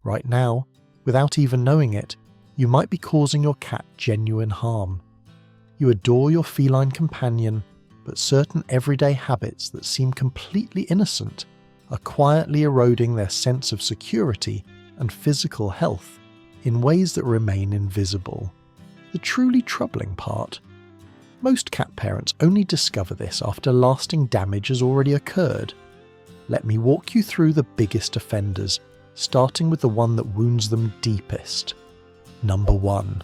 Right now, without even knowing it, you might be causing your cat genuine harm. You adore your feline companion, but certain everyday habits that seem completely innocent are quietly eroding their sense of security and physical health in ways that remain invisible. The truly troubling part: most cat parents only discover this after lasting damage has already occurred. Let me walk you through the biggest offenders, starting with the one that wounds them deepest. Number 1.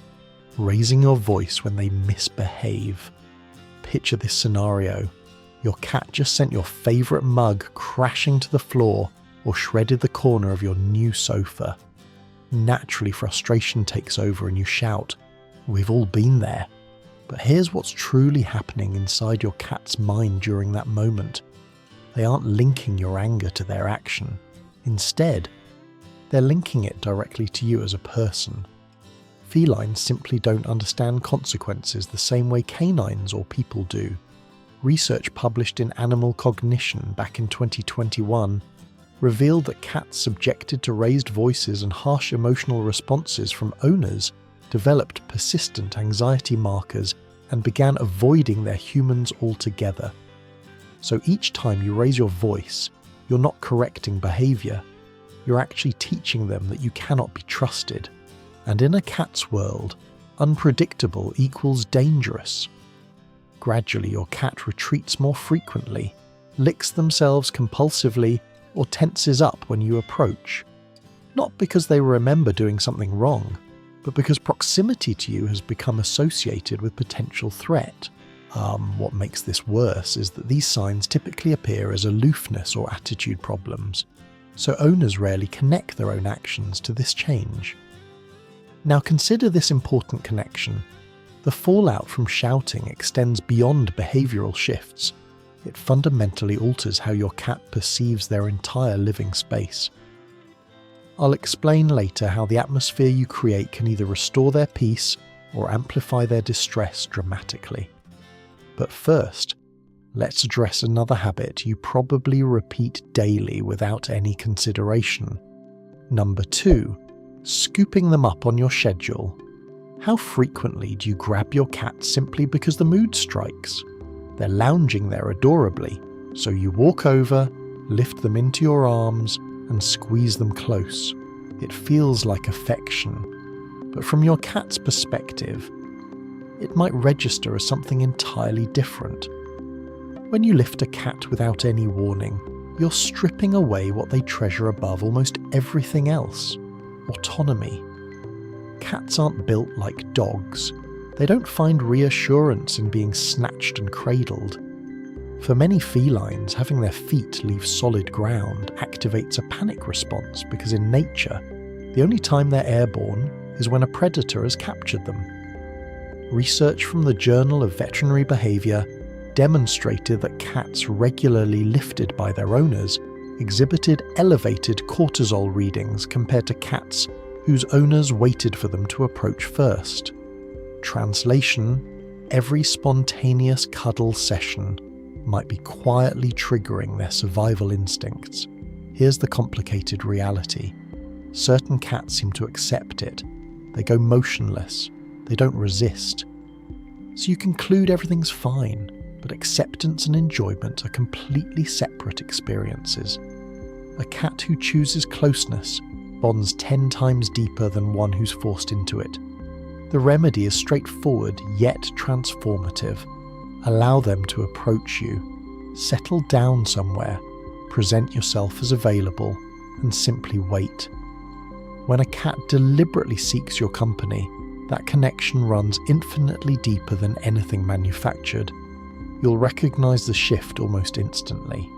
Raising your voice when they misbehave. Picture this scenario. Your cat just sent your favourite mug crashing to the floor or shredded the corner of your new sofa. Naturally, frustration takes over and you shout. We've all been there. But here's what's truly happening inside your cat's mind during that moment. They aren't linking your anger to their action. Instead, they're linking it directly to you as a person. Felines simply don't understand consequences the same way canines or people do. Research published in Animal Cognition back in 2021 revealed that cats subjected to raised voices and harsh emotional responses from owners developed persistent anxiety markers and began avoiding their humans altogether. So each time you raise your voice, you're not correcting behaviour, you're actually teaching them that you cannot be trusted. And in a cat's world, unpredictable equals dangerous. Gradually your cat retreats more frequently, licks themselves compulsively, or tenses up when you approach. Not because they remember doing something wrong, but because proximity to you has become associated with potential threat. What makes this worse is that these signs typically appear as aloofness or attitude problems, so owners rarely connect their own actions to this change. Now consider this important connection. The fallout from shouting extends beyond behavioural shifts. It fundamentally alters how your cat perceives their entire living space. I'll explain later how the atmosphere you create can either restore their peace or amplify their distress dramatically. But first, let's address another habit you probably repeat daily without any consideration. Number 2. Scooping them up on your schedule. How frequently do you grab your cat simply because the mood strikes? They're lounging there adorably, so you walk over, lift them into your arms, and squeeze them close. It feels like affection. But from your cat's perspective, it might register as something entirely different. When you lift a cat without any warning, you're stripping away what they treasure above almost everything else: autonomy. Cats aren't built like dogs. They don't find reassurance in being snatched and cradled. For many felines, having their feet leave solid ground activates a panic response because in nature, the only time they're airborne is when a predator has captured them. Research from the Journal of Veterinary Behaviour demonstrated that cats regularly lifted by their owners exhibited elevated cortisol readings compared to cats whose owners waited for them to approach first. Translation: every spontaneous cuddle session might be quietly triggering their survival instincts. Here's the complicated reality. Certain cats seem to accept it. They go motionless. They don't resist. So you conclude everything's fine, but acceptance and enjoyment are completely separate experiences. A cat who chooses closeness bonds 10 times deeper than one who's forced into it. The remedy is straightforward yet transformative. Allow them to approach you. Settle down somewhere. Present yourself as available and simply wait. When a cat deliberately seeks your company, that connection runs infinitely deeper than anything manufactured. You'll recognize the shift almost instantly.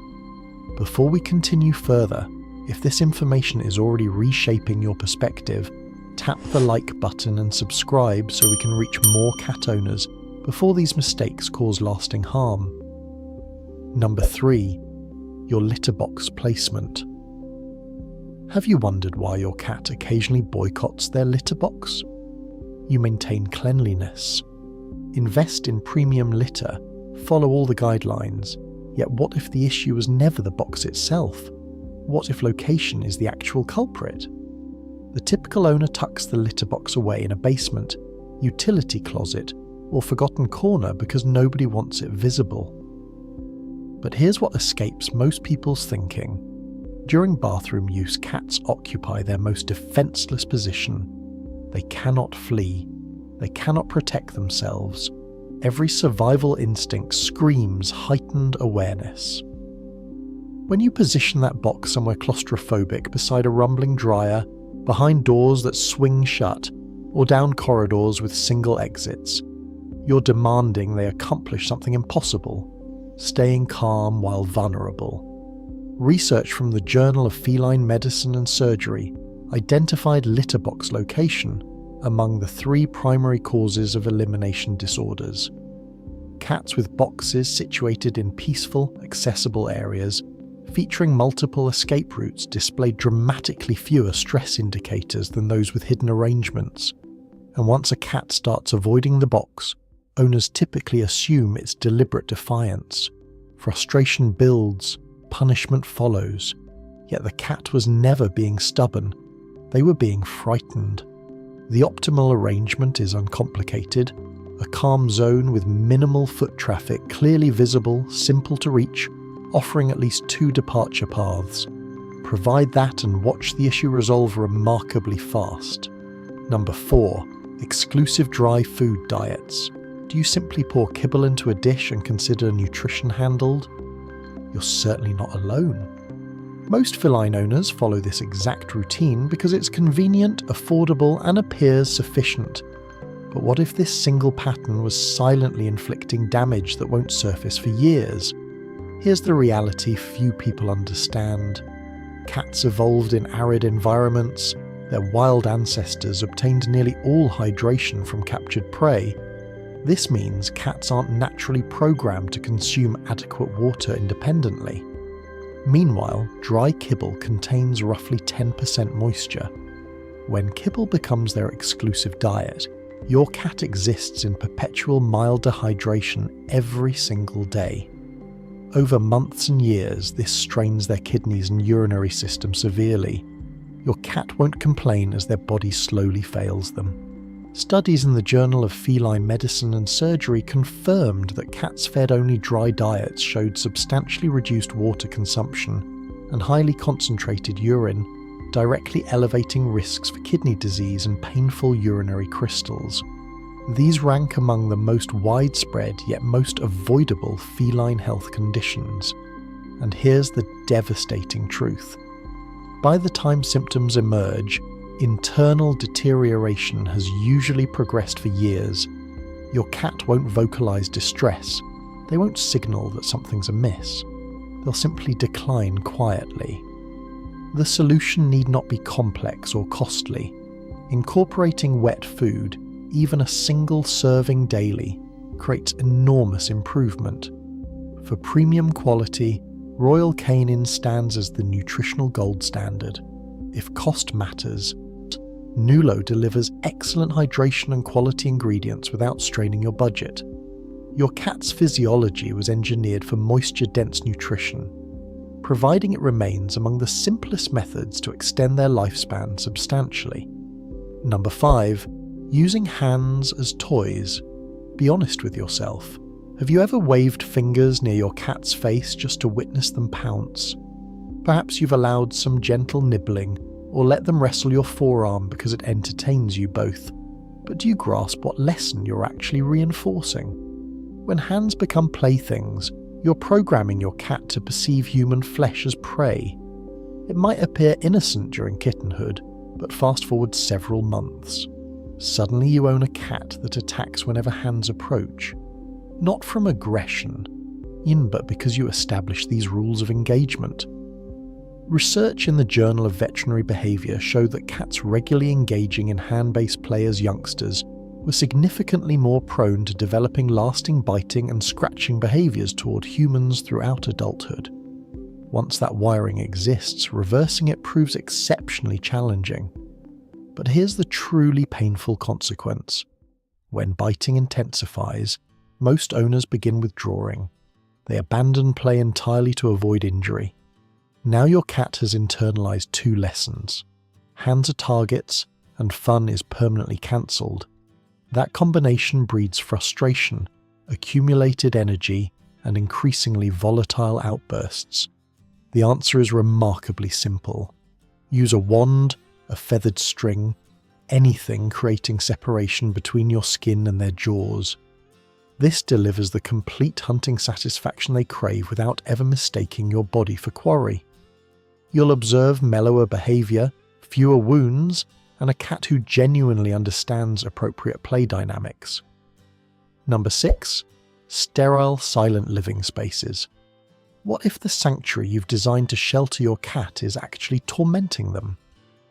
Before we continue further, if this information is already reshaping your perspective, tap the like button and subscribe so we can reach more cat owners before these mistakes cause lasting harm. Number 3. Your litter box placement. Have you wondered why your cat occasionally boycotts their litter box? You maintain cleanliness, invest in premium litter, follow all the guidelines, yet what if the issue was never the box itself? What if location is the actual culprit? The typical owner tucks the litter box away in a basement, utility closet, or forgotten corner because nobody wants it visible. But here's what escapes most people's thinking. During bathroom use, cats occupy their most defenseless position. They cannot flee. They cannot protect themselves. Every survival instinct screams heightened awareness. When you position that box somewhere claustrophobic, beside a rumbling dryer, behind doors that swing shut, or down corridors with single exits, you're demanding they accomplish something impossible, staying calm while vulnerable. Research from the Journal of Feline Medicine and Surgery identified litter box location among the 3 primary causes of elimination disorders. Cats with boxes situated in peaceful, accessible areas featuring multiple escape routes display dramatically fewer stress indicators than those with hidden arrangements. And once a cat starts avoiding the box, owners typically assume it's deliberate defiance. Frustration builds, punishment follows. Yet the cat was never being stubborn. They were being frightened. The optimal arrangement is uncomplicated. A calm zone with minimal foot traffic, clearly visible, simple to reach, offering at least 2 departure paths. Provide that and watch the issue resolve remarkably fast. Number 4. Exclusive dry food diets. Do you simply pour kibble into a dish and consider nutrition handled? You're certainly not alone. Most feline owners follow this exact routine because it's convenient, affordable, and appears sufficient. But what if this single pattern was silently inflicting damage that won't surface for years? Here's the reality few people understand. Cats evolved in arid environments. Their wild ancestors obtained nearly all hydration from captured prey. This means cats aren't naturally programmed to consume adequate water independently. Meanwhile, dry kibble contains roughly 10% moisture. When kibble becomes their exclusive diet, your cat exists in perpetual mild dehydration every single day. Over months and years, this strains their kidneys and urinary system severely. Your cat won't complain as their body slowly fails them. Studies in the Journal of Feline Medicine and Surgery confirmed that cats fed only dry diets showed substantially reduced water consumption and highly concentrated urine, directly elevating risks for kidney disease and painful urinary crystals. These rank among the most widespread yet most avoidable feline health conditions. And here's the devastating truth. By the time symptoms emerge, internal deterioration has usually progressed for years. Your cat won't vocalize distress. They won't signal that something's amiss. They'll simply decline quietly. The solution need not be complex or costly. Incorporating wet food, even a single serving daily, creates enormous improvement. For premium quality, Royal Canin stands as the nutritional gold standard. If cost matters, Nulo delivers excellent hydration and quality ingredients without straining your budget. Your cat's physiology was engineered for moisture-dense nutrition, providing it remains among the simplest methods to extend their lifespan substantially. Number 5. Using hands as toys. Be honest with yourself. Have you ever waved fingers near your cat's face just to witness them pounce? Perhaps you've allowed some gentle nibbling, or let them wrestle your forearm because it entertains you both. But do you grasp what lesson you're actually reinforcing? When hands become playthings, you're programming your cat to perceive human flesh as prey. It might appear innocent during kittenhood, but fast forward several months. Suddenly you own a cat that attacks whenever hands approach. Not from aggression, but because you established these rules of engagement. Research in the Journal of Veterinary Behaviour showed that cats regularly engaging in hand-based play as youngsters were significantly more prone to developing lasting biting and scratching behaviours toward humans throughout adulthood. Once that wiring exists, reversing it proves exceptionally challenging. But here's the truly painful consequence. When biting intensifies, most owners begin withdrawing. They abandon play entirely to avoid injury. Now your cat has internalized 2 lessons. hands are targets, and fun is permanently cancelled. That combination breeds frustration, accumulated energy, and increasingly volatile outbursts. The answer is remarkably simple. Use a wand, a feathered string, anything creating separation between your skin and their jaws. This delivers the complete hunting satisfaction they crave without ever mistaking your body for quarry. You'll observe mellower behaviour, fewer wounds, and a cat who genuinely understands appropriate play dynamics. Number 6. Sterile, silent living spaces. What if the sanctuary you've designed to shelter your cat is actually tormenting them?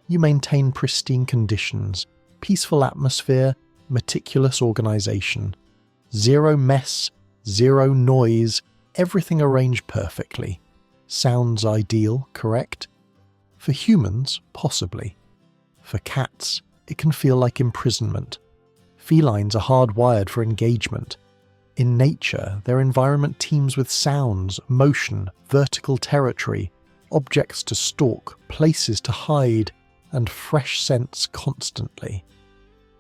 You maintain pristine conditions, peaceful atmosphere, meticulous organisation. Zero mess, zero noise, everything arranged perfectly. Sounds ideal, correct? For humans, possibly. For cats, it can feel like imprisonment. Felines are hardwired for engagement. In nature, their environment teems with sounds, motion, vertical territory, objects to stalk, places to hide, and fresh scents constantly.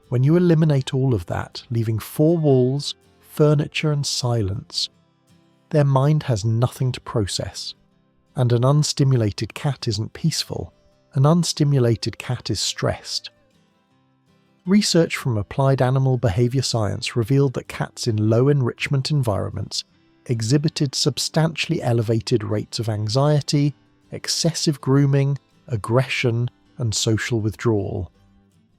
When you eliminate all of that, leaving 4 walls, furniture and silence, their mind has nothing to process. And an unstimulated cat isn't peaceful. An unstimulated cat is stressed. Research from applied animal behaviour science revealed that cats in low enrichment environments exhibited substantially elevated rates of anxiety, excessive grooming, aggression, and social withdrawal.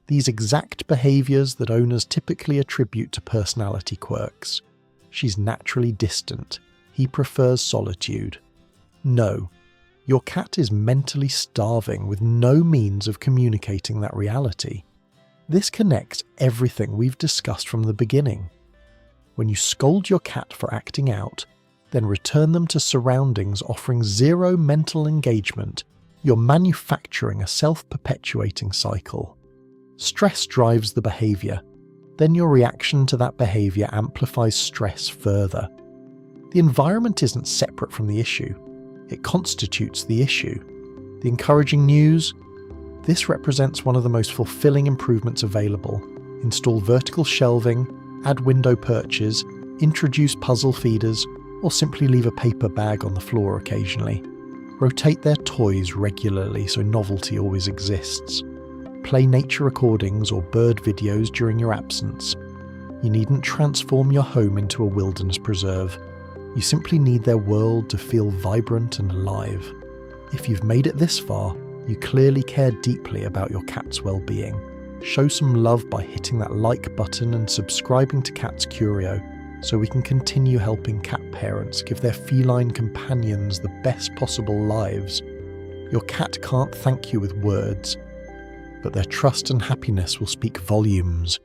These exact behaviours that owners typically attribute to personality quirks. She's naturally distant. He prefers solitude. No, your cat is mentally starving with no means of communicating that reality. This connects everything we've discussed from the beginning. When you scold your cat for acting out, then return them to surroundings offering zero mental engagement, you're manufacturing a self-perpetuating cycle. Stress drives the behaviour, then your reaction to that behaviour amplifies stress further. The environment isn't separate from the issue, it constitutes the issue. The encouraging news? This represents one of the most fulfilling improvements available. Install vertical shelving, add window perches, introduce puzzle feeders, or simply leave a paper bag on the floor occasionally. Rotate their toys regularly so novelty always exists. Play nature recordings or bird videos during your absence. You needn't transform your home into a wilderness preserve. You simply need their world to feel vibrant and alive. If you've made it this far, you clearly care deeply about your cat's well-being. Show some love by hitting that like button and subscribing to Cat's Curio so we can continue helping cat parents give their feline companions the best possible lives. Your cat can't thank you with words, but their trust and happiness will speak volumes.